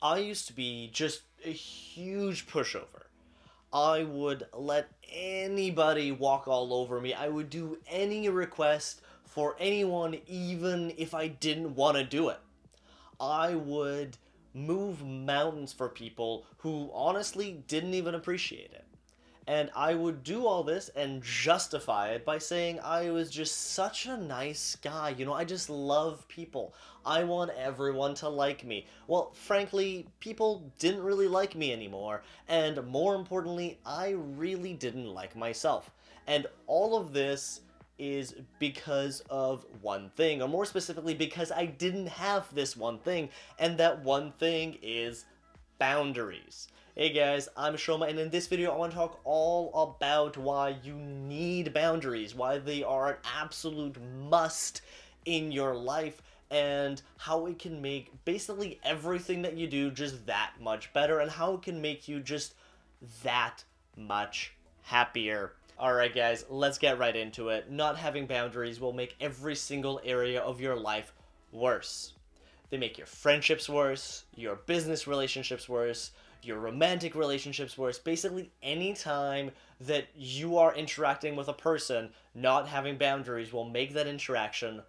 I used to be just a huge pushover. I would let anybody walk all over me. I would do any request for anyone, even if I didn't want to do it. I would move mountains for people who honestly didn't even appreciate it. And I would do all this and justify it by saying I was just such a nice guy. I just love people. I want everyone to like me. Well, frankly, people didn't really like me anymore. And more importantly, I really didn't like myself. And all of this is because of one thing, or more specifically, because I didn't have this one thing, and that one thing is boundaries. Hey guys, I'm Soma, and in this video I want to talk all about why you need boundaries, why they are an absolute must in your life, and how it can make basically everything that you do just that much better, and how it can make you just that much happier. Alright guys, let's get right into it. Not having boundaries will make every single area of your life worse. They make your friendships worse, your business relationships worse, your romantic relationships worse. Basically, any time that you are interacting with a person, not having boundaries will make that interaction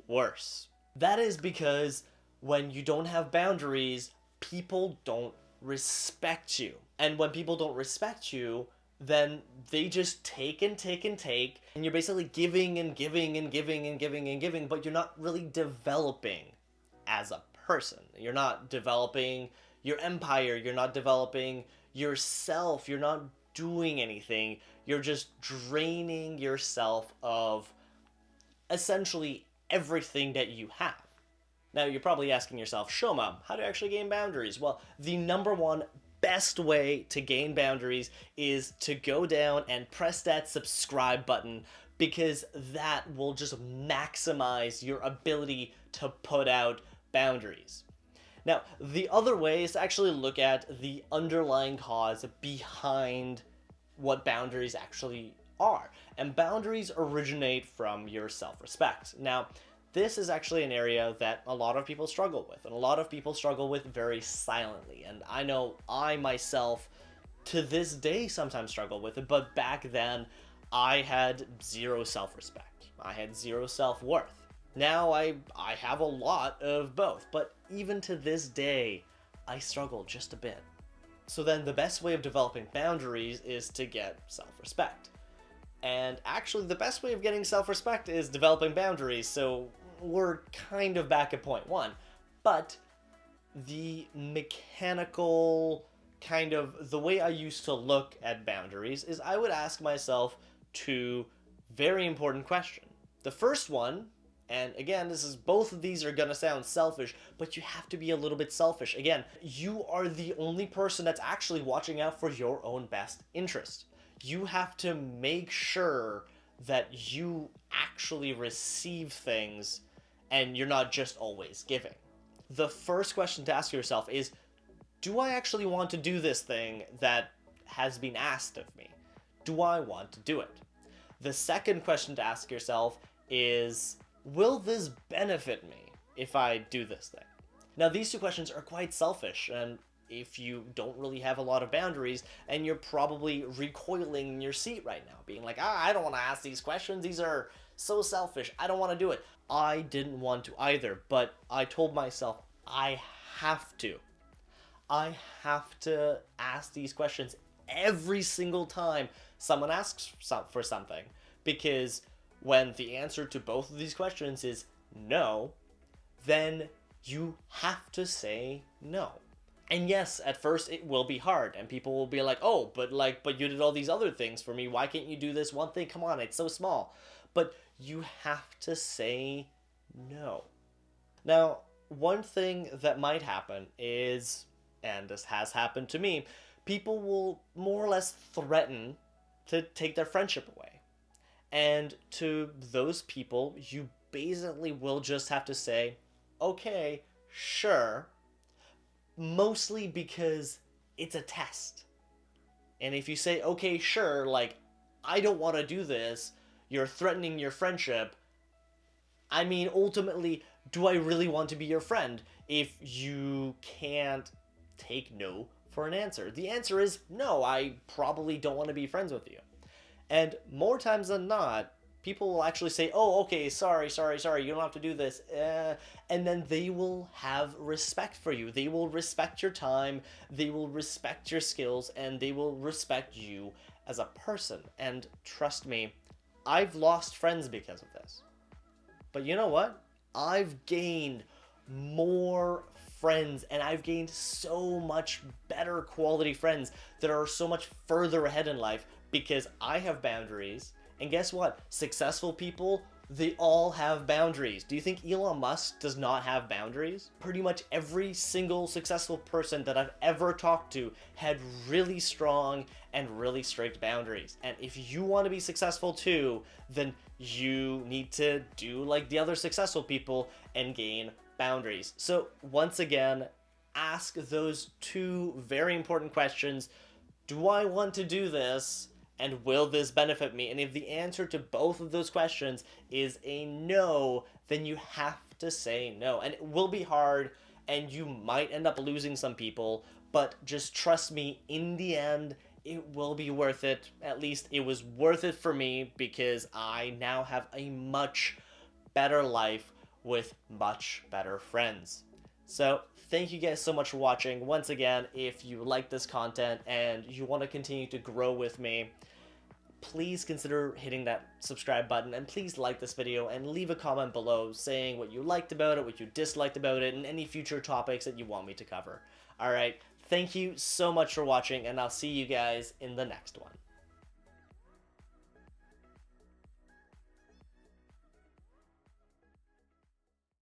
worse. That is because when you don't have boundaries, people don't respect you. And when people don't respect you, then they just take and take and take, and you're basically giving and giving and giving and giving and giving, but you're not really developing as a person. You're not developing your empire, you're not developing yourself, you're not doing anything, you're just draining yourself of essentially everything that you have. Now you're probably asking yourself, Shoma, how do you actually gain boundaries? Well, the number one best way to gain boundaries is to go down and press that subscribe button, because that will just maximize your ability to put out boundaries. Now, the other way is to actually look at the underlying cause behind what boundaries actually are. And boundaries originate from your self-respect. Now, this is actually an area that a lot of people struggle with, and a lot of people struggle with very silently. And I know I myself, to this day, sometimes struggle with it, but back then, I had zero self-respect. I had zero self-worth. Now I have a lot of both, but even to this day, I struggle just a bit. So then the best way of developing boundaries is to get self-respect. And actually the best way of getting self-respect is developing boundaries, so we're kind of back at point one. But the mechanical kind of, the way I used to look at boundaries is I would ask myself two very important questions. The first one, and again, both of these are gonna sound selfish, but you have to be a little bit selfish. Again, you are the only person that's actually watching out for your own best interest. You have to make sure that you actually receive things and you're not just always giving. The first question to ask yourself is, do I actually want to do this thing that has been asked of me? Do I want to do it? The second question to ask yourself is, will this benefit me if I do this thing? Now, these two questions are quite selfish, and if you don't really have a lot of boundaries, and you're probably recoiling in your seat right now, being like, I don't want to ask these questions, these are so selfish, I don't want to do it. I didn't want to either, but I told myself, I have to. I have to ask these questions every single time someone asks for something, because when the answer to both of these questions is no, then you have to say no. And yes, at first it will be hard, and people will be like, oh, but you did all these other things for me, why can't you do this one thing? Come on, it's so small. But you have to say no. Now, one thing that might happen is, and this has happened to me, people will more or less threaten to take their friendship away. And to those people, you basically will just have to say, okay, sure, mostly because it's a test. And if you say, okay, sure, like, I don't want to do this, you're threatening your friendship, I mean, ultimately, do I really want to be your friend if you can't take no for an answer. The answer is no, I probably don't want to be friends with you. And more times than not, people will actually say, oh, okay, sorry, you don't have to do this. And then they will have respect for you. They will respect your time, they will respect your skills, and they will respect you as a person. And trust me, I've lost friends because of this. But you know what? I've gained more friends, and I've gained so much better quality friends that are so much further ahead in life because I have boundaries. And guess what? Successful people, they all have boundaries. Do you think Elon Musk does not have boundaries? Pretty much every single successful person that I've ever talked to had really strong and really strict boundaries. And if you want to be successful too, then you need to do like the other successful people and gain boundaries. So once again, ask those two very important questions. Do I want to do this? And will this benefit me? And if the answer to both of those questions is a no, then you have to say no. And it will be hard, and you might end up losing some people, but just trust me, in the end, it will be worth it. At least it was worth it for me, because I now have a much better life with much better friends. So thank you guys so much for watching. Once again, if you like this content and you want to continue to grow with me, please consider hitting that subscribe button, and please like this video and leave a comment below saying what you liked about it, what you disliked about it, and any future topics that you want me to cover. Alright, thank you so much for watching, and I'll see you guys in the next one.